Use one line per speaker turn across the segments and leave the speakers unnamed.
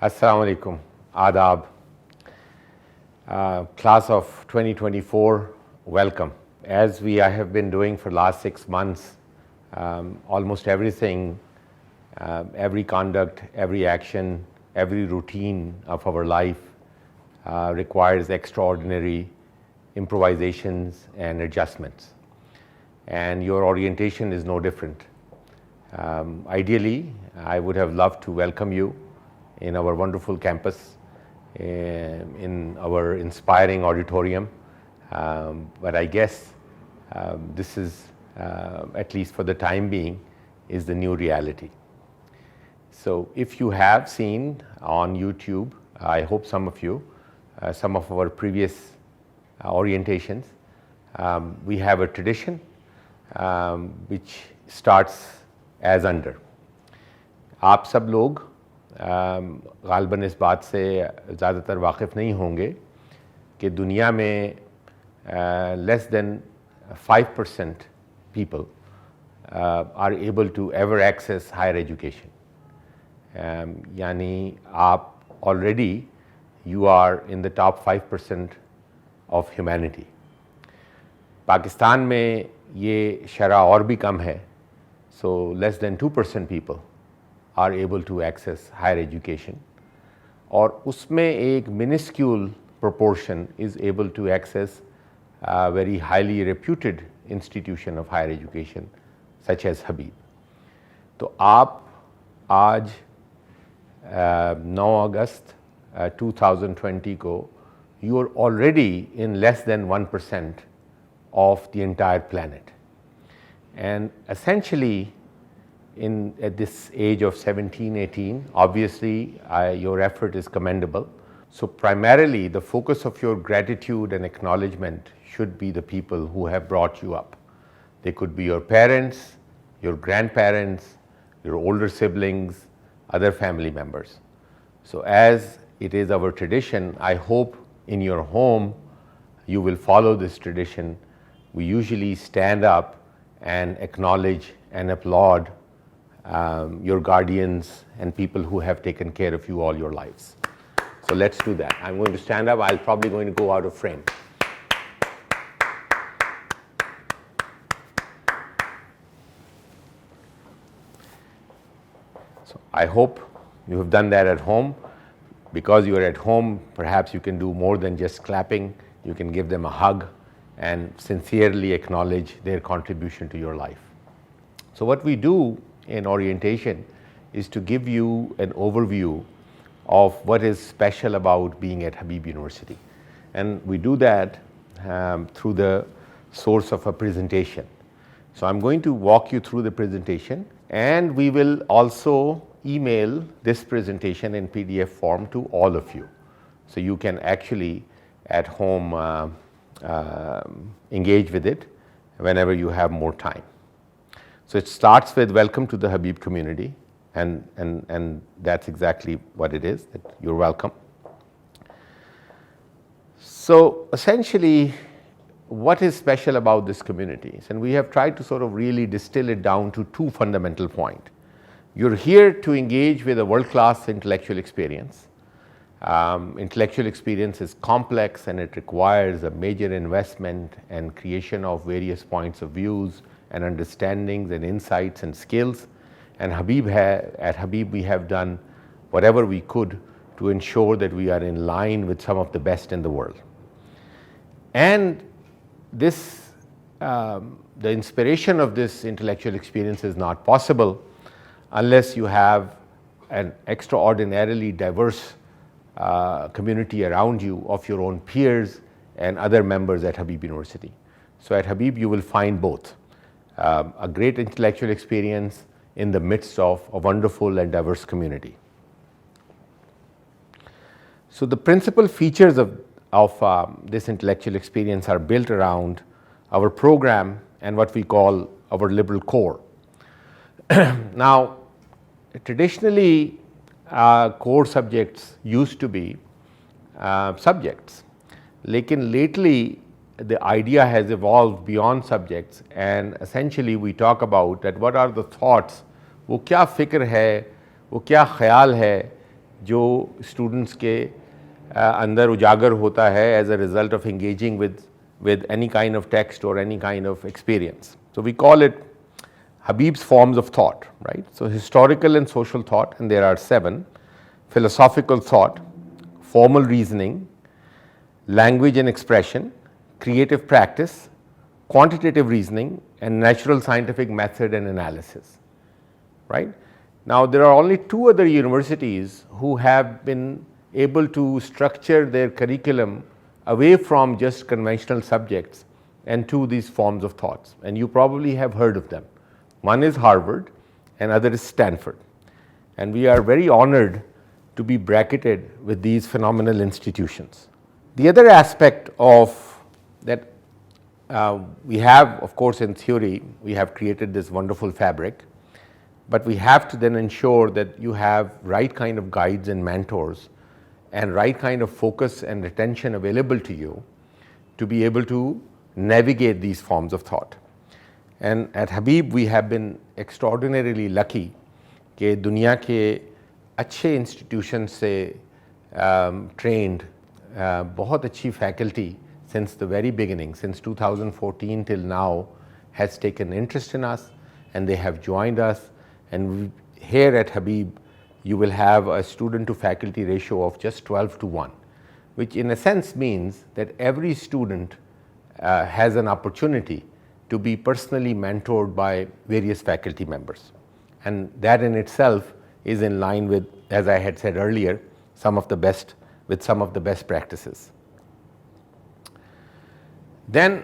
Assalamu alaikum, Adab. Class of 2024, welcome. As I have been doing for the last 6 months, almost everything, every conduct, every action, every routine of our life requires extraordinary improvisations and adjustments. And your orientation is no different. Ideally, I would have loved to welcome you in our wonderful campus, in our inspiring auditorium, but I guess this is, at least for the time being, is the new reality. So if you have seen on YouTube, I hope some of you, some of our previous orientations, we have a tradition which starts as under. आप सब लोग ग़ालिबन इस बात से ज़्यादातर वाकिफ़ नहीं होंगे कि दुनिया में less than 5% people are able to ever access higher education. यानी आप already you are in the top 5% of humanity. Pakistan में ये शरह और भी कम है, so less than 2% people are able to access higher education, और उसमें एक minuscule proportion is able to access a very highly reputed institution of higher education such as Habib. तो आप आज 9 अगस्त 2020 को you are already in less than 1% of the entire planet, and essentially at this age of 17, 18, obviously your effort is commendable. So primarily the focus of your gratitude and acknowledgement should be the people who have brought you up. They could be your parents, your grandparents, your older siblings, other family members. So as it is our tradition, I hope in your home you will follow this tradition. We usually stand up and acknowledge and applaud your guardians and people who have taken care of you all your lives. So let's do that. I'm going to stand up. I'm probably going to go out of frame. So I hope you have done that at home. Because you are at home, perhaps you can do more than just clapping. You can give them a hug and sincerely acknowledge their contribution to your life. So what we do in orientation is to give you an overview of what is special about being at Habib University. And we do that through the source of a presentation. So I'm going to walk you through the presentation, and we will also email this presentation in PDF form to all of you. So you can actually at home engage with it whenever you have more time. So it starts with welcome to the Habib community, and that's exactly what it is, that you're welcome. So essentially, what is special about this community? And we have tried to sort of really distill it down to 2 fundamental points. You're here to engage with a world-class intellectual experience. Intellectual experience is complex, and it requires a major investment and creation of various points of views and understandings and insights and skills. And at Habib we have done whatever we could to ensure that we are in line with some of the best in the world. And this, the inspiration of this intellectual experience is not possible unless you have an extraordinarily diverse community around you of your own peers and other members at Habib University. So at Habib you will find both. A great intellectual experience in the midst of a wonderful and diverse community. So the principal features of this intellectual experience are built around our program and what we call our liberal core. Now, traditionally, core subjects used to be subjects, lekin lately the idea has evolved beyond subjects, and essentially we talk about that what are the thoughts, वो क्या फ़िक्र है, वो क्या ख़याल है जो students के अंदर उजागर होता है as a result of engaging with any kind of text or any kind of experience. So we call it Habib's forms of thought, right? So historical and social thought, and there are 7: philosophical thought, formal reasoning, language and expression, creative practice, quantitative reasoning, and natural scientific method and analysis, right? Now there are only 2 other universities who have been able to structure their curriculum away from just conventional subjects and to these forms of thoughts, and you probably have heard of them. One is Harvard and other is Stanford, and we are very honored to be bracketed with these phenomenal institutions. The other aspect of that we have, of course, in theory we have created this wonderful fabric, but we have to then ensure that you have right kind of guides and mentors and right kind of focus and attention available to you to be able to navigate these forms of thought. And at Habib we have been extraordinarily lucky कि दुनिया के अच्छे institutions से trained बहुत अच्छी faculty since the very beginning, since 2014 till now, has taken interest in us, and they have joined us. And here at Habib you will have a student to faculty ratio of just 12:1, which in a sense means that every student has an opportunity to be personally mentored by various faculty members, and that in itself is in line with, as I had said earlier, some of the best practices. Then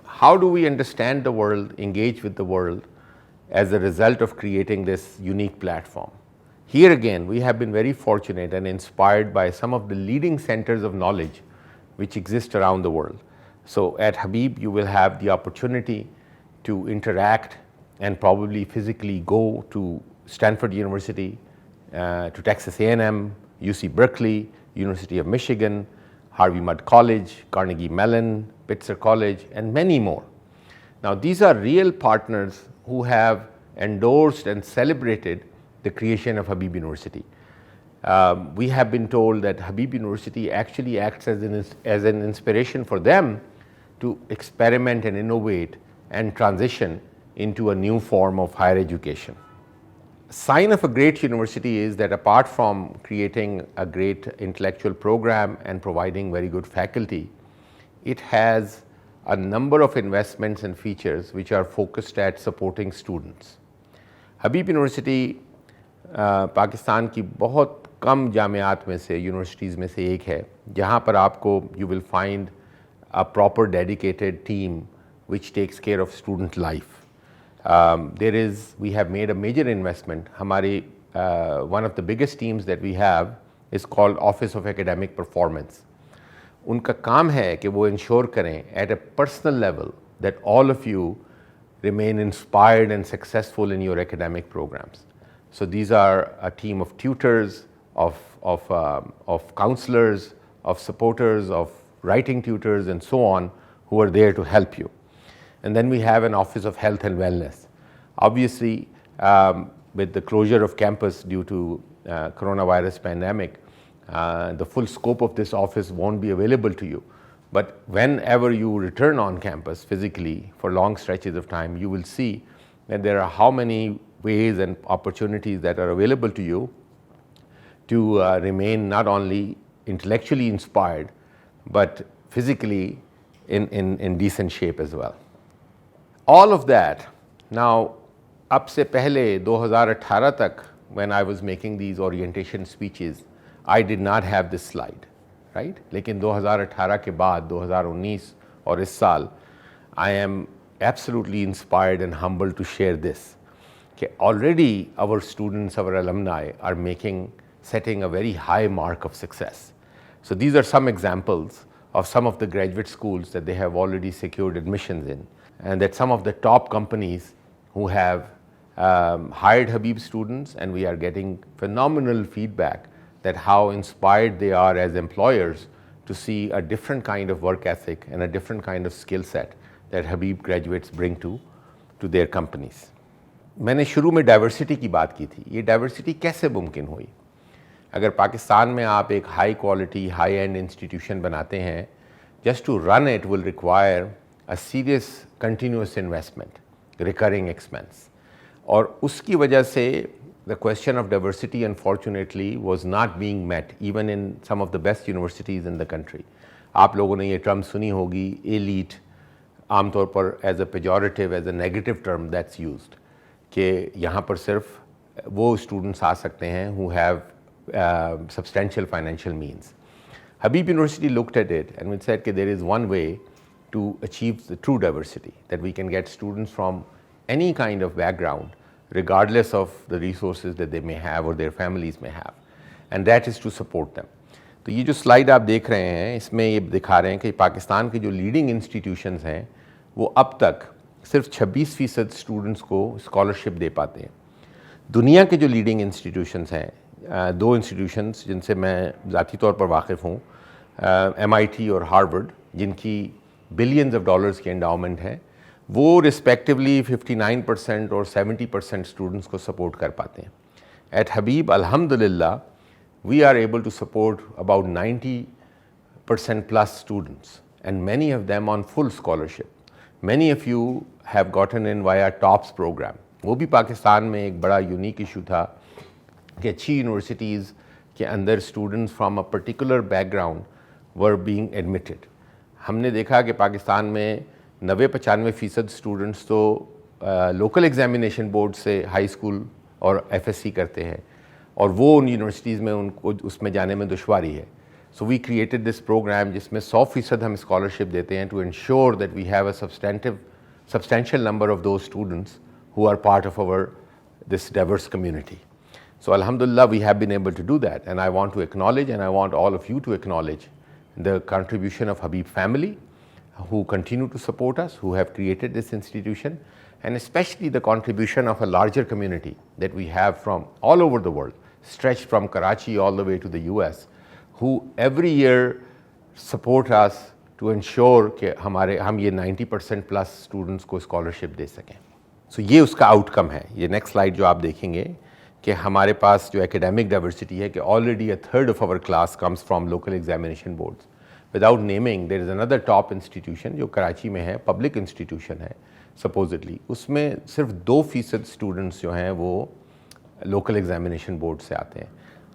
how do we understand the world, engage with the world as a result of creating this unique platform? Here again we have been very fortunate and inspired by some of the leading centers of knowledge which exist around the world. So at Habib you will have the opportunity to interact and probably physically go to Stanford University, to Texas A&M, UC Berkeley, University of Michigan, Harvey Mudd College, Carnegie Mellon, Pitzer College, and many more. Now these are real partners who have endorsed and celebrated the creation of Habib University. We have been told that Habib University actually acts as an inspiration for them to experiment and innovate and transition into a new form of higher education. Sign of a great university is that apart from creating a great intellectual program and providing very good faculty, it has a number of investments and features which are focused at supporting students. Habib University Pakistan की बहुत कम जामियात में से, universities में से एक है जहाँ पर आपको you will find a proper dedicated team which takes care of student life. We have made a major investment. हमारी one of the biggest teams that we have is called Office of Academic Performance. उनका काम है कि वो ensure करें at a personal level that all of you remain inspired and successful in your academic programs. So these are a team of tutors, of counselors, of supporters, of writing tutors, and so on, who are there to help you. And then we have an Office of Health and Wellness. Obviously, with the closure of campus due to coronavirus pandemic, the full scope of this office won't be available to you. But whenever you return on campus physically for long stretches of time, you will see that there are how many ways and opportunities that are available to you to remain not only intellectually inspired but physically in decent shape as well. All of that. Now, ab se pehle 2018 tak, when I was making these orientation speeches, I did not have this slide, right? लेकिन 2018 के बाद 2019 और इस साल I am absolutely inspired and humbled to share this. Okay, already our students, our alumni are setting a very high mark of success. So these are some examples of some of the graduate schools that they have already secured admissions in, and that some of the top companies who have hired Habib students, and we are getting phenomenal feedback that how inspired they are as employers to see a different kind of work ethic and a different kind of skill set that Habib graduates bring to their companies. मैंने शुरू में diversity की बात की थी. ये diversity कैसे मुमकिन हुई? अगर पाकिस्तान में आप एक high quality high end institution बनाते हैं, just to run it will require a serious continuous investment, recurring expense, और उसकी वजह से the question of diversity unfortunately was not being met even in some of the best universities in the country. आप लोगों ने ये term सुनी होगी, elite, आमतौर पर as a pejorative, as a negative term that's used, कि यहाँ पर सिर्फ वो students आ सकते हैं who have substantial financial means. Habib University looked at it and we said that there is one way to achieve the true diversity, that we can get students from any kind of background regardless of the resources that they may have or their families may have, and that is to support them. तो ये जो slide आप देख रहे हैं इसमें ये दिखा रहे हैं कि पाकिस्तान के जो लीडिंग इंस्टीट्यूशंस हैं वो अब तक सिर्फ 26% स्टूडेंट्स को स्कॉलरशिप दे पाते हैं। दुनिया के जो लीडिंग इंस्टीट्यूशंस हैं, दो इंस्टीट्यूशंस जिनसे मैं ज़ाती तौर पर वाकिफ़ हूँ, MIT और हार्वर्ड, जिनकी बिलियंस ऑफ डॉलर्स की एंडाउमेंट है, वो रिस्पेक्टिवली 59% और 70% स्टूडेंट्स को सपोर्ट कर पाते हैं। एट हबीब अल्हम्दुलिल्लाह we are able to support about 90% plus students and many of them on full scholarship. Many of you have gotten in via TOPS program. वो भी पाकिस्तान में एक बड़ा यूनिक इशू था कि अच्छी यूनिवर्सिटीज़ के अंदर students from a particular background were being admitted. हमने देखा कि पाकिस्तान में 90-95% स्टूडेंट्स तो लोकल एग्जामिनेशन बोर्ड से हाई स्कूल और FSC करते हैं और वो उन यूनिवर्सिटीज़ में उनको उसमें जाने में दुश्वारी है। So we created this program जिसमें 100% हम स्कॉलरशिप देते हैं to ensure that we have a substantial number of those students who are part of our this diverse community. So alhamdulillah we have been able to do that, and I want to acknowledge and I want all of you to acknowledge the contribution of Habib family who continue to support us, who have created this institution, and especially the contribution of a larger community that we have from all over the world, stretched from Karachi all the way to the US, who every year support us to ensure कि हम ये 90% plus students को scholarship दे सकें। So ये उसका outcome है। ये next slide जो आप देखेंगे कि हमारे पास जो academic diversity है कि already a third of our class comes from local examination boards. Without naming, there is another top institution जो कराची में है, public institution है supposedly, उसमें सिर्फ 2% students जो हैं वो local examination board से आते हैं।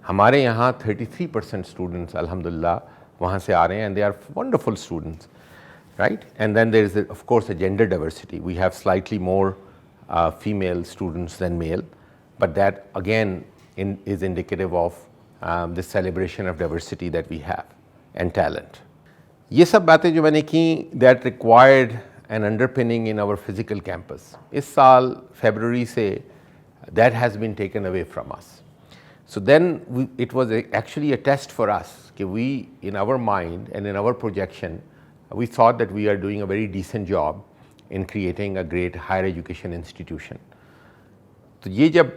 हमारे यहाँ 33% students alhamdulillah वहाँ से आ रहे हैं, and they are wonderful students, right? And then there is of course a gender diversity. We have slightly more female students than male, but that again is indicative of the celebration of diversity that we have and talent. ये सब बातें जो मैंने की that required an underpinning in our physical campus. इस साल February से that has been taken away from us. So then it was actually a test for us that we, in our mind and in our projection, we thought that we are doing a very decent job in creating a great higher education institution. तो ये जब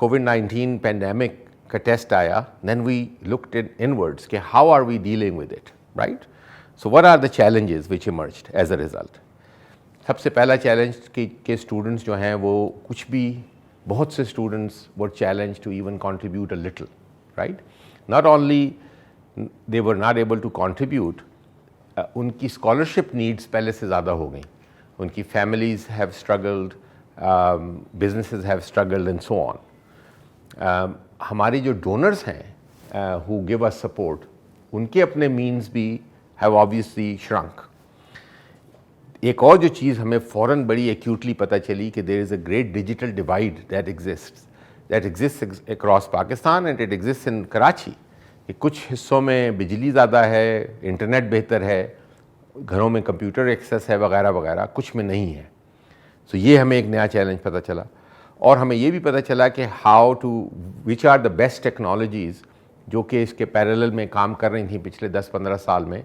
COVID-19 pandemic का test आया, then we looked inwards कि how are we dealing with it, right? So what are the challenges which emerged as a result? सबसे पहला challenge कि students जो हैं वो कुछ भी, बहुत से students were challenged to even contribute a little, right? Not only they were not able to contribute, उनकी scholarship needs पहले से ज़्यादा हो गई, उनकी families have struggled, businesses have struggled and so on. हमारे जो donors हैं who give us support, उनके अपने means भी have obviously shrunk. एक और जो चीज़ हमें फ़ौरन बड़ी acutely पता चली कि there is a great digital divide that exists across Pakistan and it exists in Karachi. कि कुछ हिस्सों में बिजली ज़्यादा है, इंटरनेट बेहतर है, घरों में कंप्यूटर एक्सेस है वगैरह वगैरह, कुछ में नहीं है। So ये हमें एक नया चैलेंज पता चला और हमें ये भी पता चला कि which are the best technologies जो कि इसके पैरेलल में काम कर रही थी पिछले 10-15 साल में,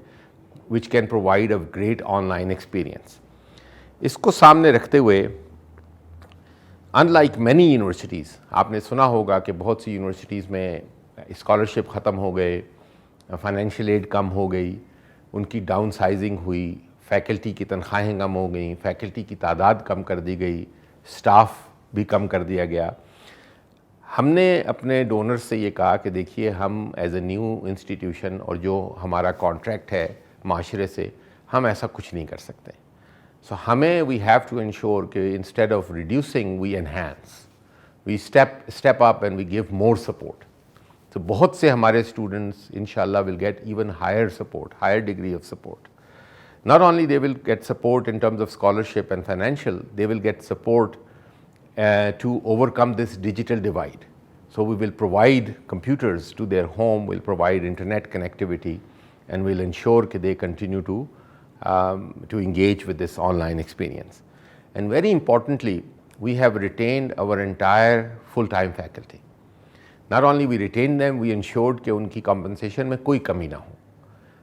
which can provide a great online experience. इसको सामने रखते हुए unlike many universities, आपने सुना होगा कि बहुत सी यूनिवर्सिटीज़ में स्कॉलरशिप ख़त्म हो गए, फाइनेंशियल एड कम हो गई, उनकी डाउन साइजिंग हुई, फैकल्टी की तनख्वाहें कम हो गई, फैकल्टी की तादाद कम कर दी गई, स्टाफ भी कम कर दिया गया। हमने अपने डोनर्स से ये कहा कि देखिए हम एज ए न्यू इंस्टीट्यूशन और जो हमारा कॉन्ट्रैक्ट है माशरे से, हम ऐसा कुछ नहीं कर सकते। सो हमें वी हैव टू इंश्योर कि instead of reducing we enhance, we step up and we give more support. तो बहुत से हमारे स्टूडेंट्स इंशाल्लाह will get even higher support, higher degree of support. Not only they will get support in terms of scholarship and financial, they will get support to overcome this digital divide. So we will provide computers to their home, we'll provide internet connectivity, and we'll ensure that they continue to engage with this online experience. And very importantly, we have retained our entire full-time faculty. Not only we retained them, we ensured कि उनकी compensation में कोई कमी ना हो.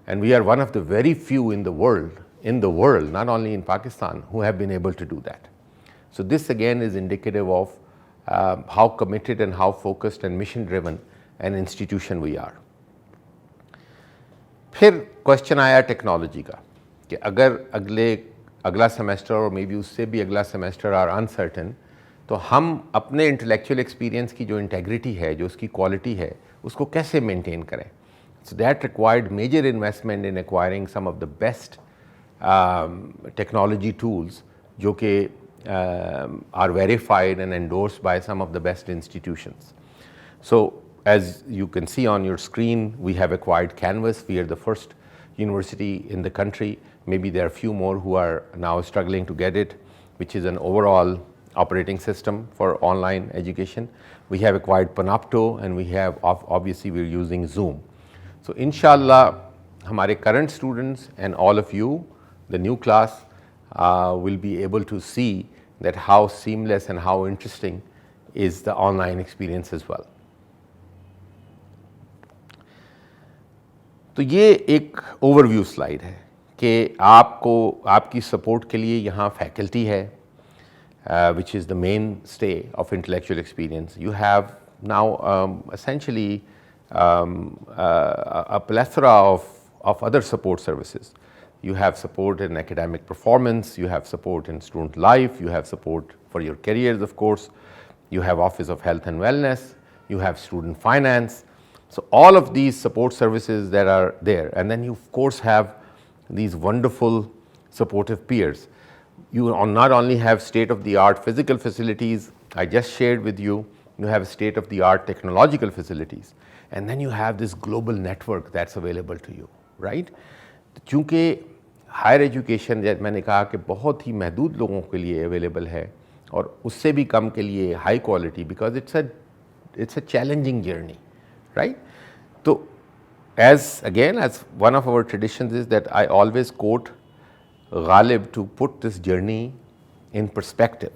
And we are one of the very few in the world, not only in Pakistan, who have been able to do that. So this again is indicative of how committed and how focused and mission driven an institution we are. फिर question आया technology का कि अगर अगला semester और may be उससे भी अगला सेमेस्टर आर अनसर्टन, तो हम अपने इंटेलेक्चुअल एक्सपीरियंस की जो इंटेग्रिटी है, जो उसकी क्वालिटी है, उसको कैसे मेंटेन करें. So that required major investment in acquiring some of the best technology tools जो कि are verified and endorsed by some of the best institutions. So as you can see on your screen, we have acquired Canvas. We are the first university in the country. Maybe there are a few more who are now struggling to get it, which is an overall operating system for online education. We have acquired Panopto, and we have obviously we're using Zoom. So inshallah, हमारे current students and all of you, the new class, will be able to see that how seamless and how interesting is the online experience as well. तो ये एक overview slide है कि आपकी support के लिए यहाँ फैकल्टी है, which is the mainstay of intellectual experience. You have now essentially a plethora of other support services. You have support in academic performance, you have support in student life, you have support for your careers, of course, you have Office of Health and Wellness, you have student finance. So all of these support services that are there, and then you of course have these wonderful supportive peers. You not only have state-of-the-art physical facilities, I just shared with you, you have state-of-the-art technological facilities. And then you have this global network that's available to you, right? चूँकि higher education, जैसे मैंने कहा कि बहुत ही महदूद लोगों के लिए अवेलेबल है और उससे भी कम के लिए high quality, because it's a challenging journey, right? तो as one of our traditions is that I always quote Ghalib to put this journey in perspective.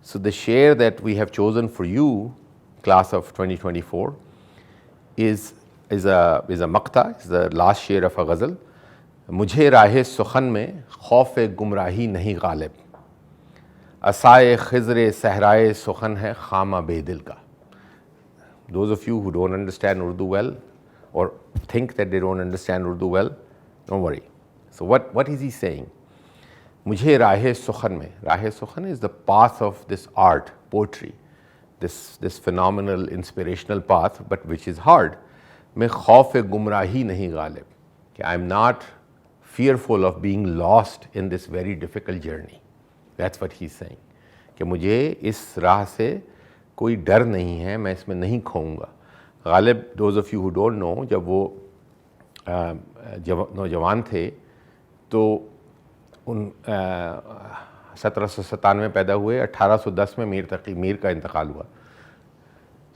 So the share that we have chosen for you, class of 2024, is a maqta, is the last share of a ghazal. मुझे राहे सुखन में खौफ गुमराही नहीं गालिब, असाए खिज़र सहराए सुखन है खामा बेदिल का. Those of you who don't understand Urdu well or think that they don't understand Urdu well, don't worry. So what is he saying? मुझे राहे सुखन में, राहे सुखन is the path of this art, poetry, this phenomenal inspirational path, but which is hard. मैं खौफ गुमराही नहीं गालिब, कि I am not fearful of being lost in this very difficult journey. That's what he's saying. कि मुझे इस राह से कोई डर नहीं है, मैं इसमें नहीं खोऊंगा. Ghalib, those of you who don't know, जब वो नौजवान थे तो उन 1797 पैदा हुए, 1810 में मीर का इंतकाल हुआ.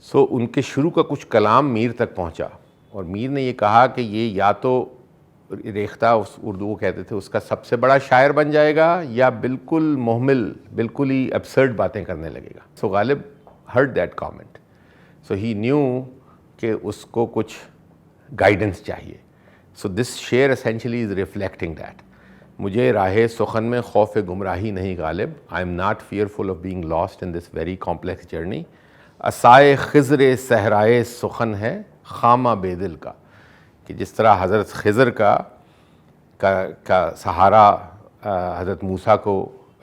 सो उनके शुरू का कुछ कलाम मीर तक पहुंचा और मीर ने ये कहा कि ये या तो रेख्ता, उस उर्दू को कहते थे, उसका सबसे बड़ा शायर बन जाएगा या बिल्कुल मोहमिल, बिल्कुल ही एब्सर्ड बातें करने लगेगा. So Ghalib heard that comment, so he knew कि उसको कुछ गाइडेंस चाहिए. So this share essentially is reflecting that. मुझे राहे सुखन में खौफ गुमराही नहीं Ghalib, I am not fearful of being lost in this very complex journey. असाए खिज़र सहराए सुखन है खामा बेदिल का, कि जिस तरह हज़रत खिज़र का सहारा हज़रत मूसा को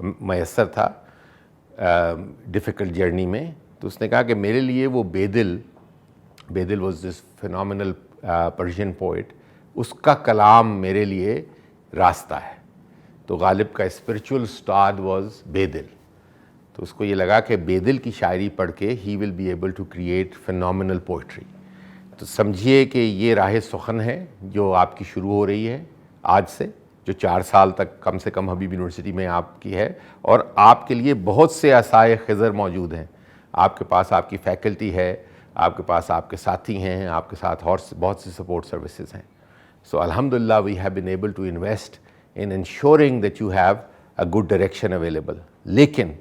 मैसर था डिफ़िकल्ट जर्नी में, तो उसने कहा कि मेरे लिए वो Bedil was this phenomenal Persian poet, उसका कलाम मेरे लिए रास्ता है। तो गालिब का स्पिरिचुअल स्टार्ट वॉज बेदिल। तो उसको ये लगा कि बेदिल की शायरी पढ़ के ही will be able to create phenomenal poetry. तो समझिए कि ये राह सुखन है जो आपकी शुरू हो रही है आज से, जो 4 साल तक कम से कम हबीब यूनिवर्सिटी में आपकी है, और आपके लिए बहुत से असाए खिज़र मौजूद हैं। आपके पास आपकी फैकल्टी है, आपके पास आपके साथी हैं, आपके साथ और बहुत सी सपोर्ट सर्विसेज हैं। सो अल्हम्दुलिल्लाह we have been able to invest in ensuring that you have a good direction available. लेकिन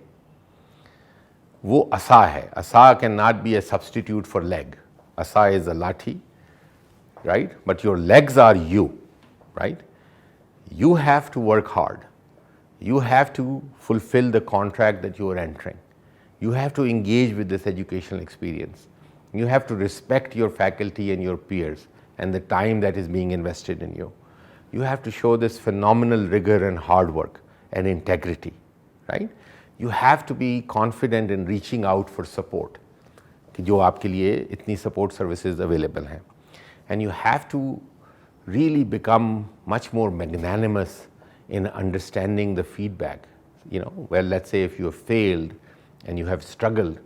वो असा है, asa can not be a substitute for leg. Asa is a lathi, right, but your legs are you, right. You have to work hard. You have to fulfill the contract that you are entering. You have to engage with this educational experience. You have to respect your faculty and your peers and the time that is being invested in you. You have to show this phenomenal rigor and hard work and integrity, right? You have to be confident in reaching out for support, कि जो आपके लिए इतनी support services available हैं. And you have to really become much more magnanimous in understanding the feedback. Well, let's say if you have failed and you have struggled,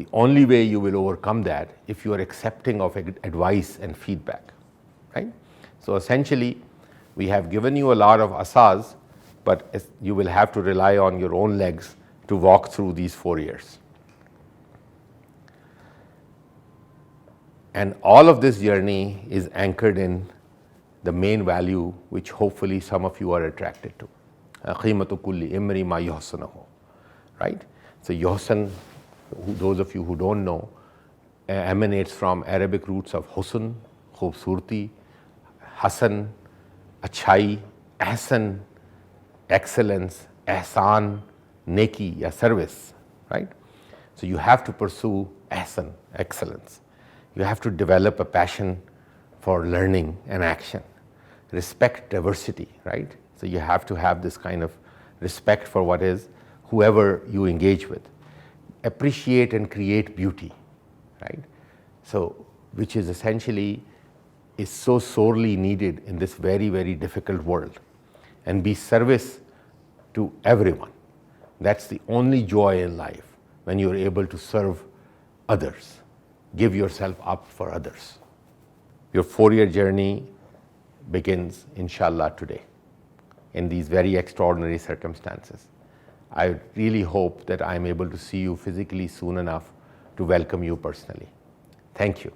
the only way you will overcome that if you are accepting of advice and feedback, right? So essentially, we have given you a lot of asas, but you will have to rely on your own legs to walk through these 4 years. And all of this journey is anchored in the main value which hopefully some of you are attracted to. Qimatu kulli imri ma yuhsanahu, right? So yuhsan, those of you who don't know, emanates from Arabic roots of husn, khubsurti, hasan, achai, ahsan, excellence, ihsan, neki ya service, right? So you have to pursue ahsan, excellence. You have to develop a passion for learning and action. Respect diversity, right? So you have to have this kind of respect for what is, whoever you engage with. Appreciate and create beauty, right? So, which is essentially is so sorely needed in this very, very difficult world. And be service to everyone. That's the only joy in life, when you're able to serve others. Give yourself up for others. Your 4-year journey begins, inshallah, today, in these very extraordinary circumstances. I really hope that I'm able to see you physically soon enough to welcome you personally. Thank you.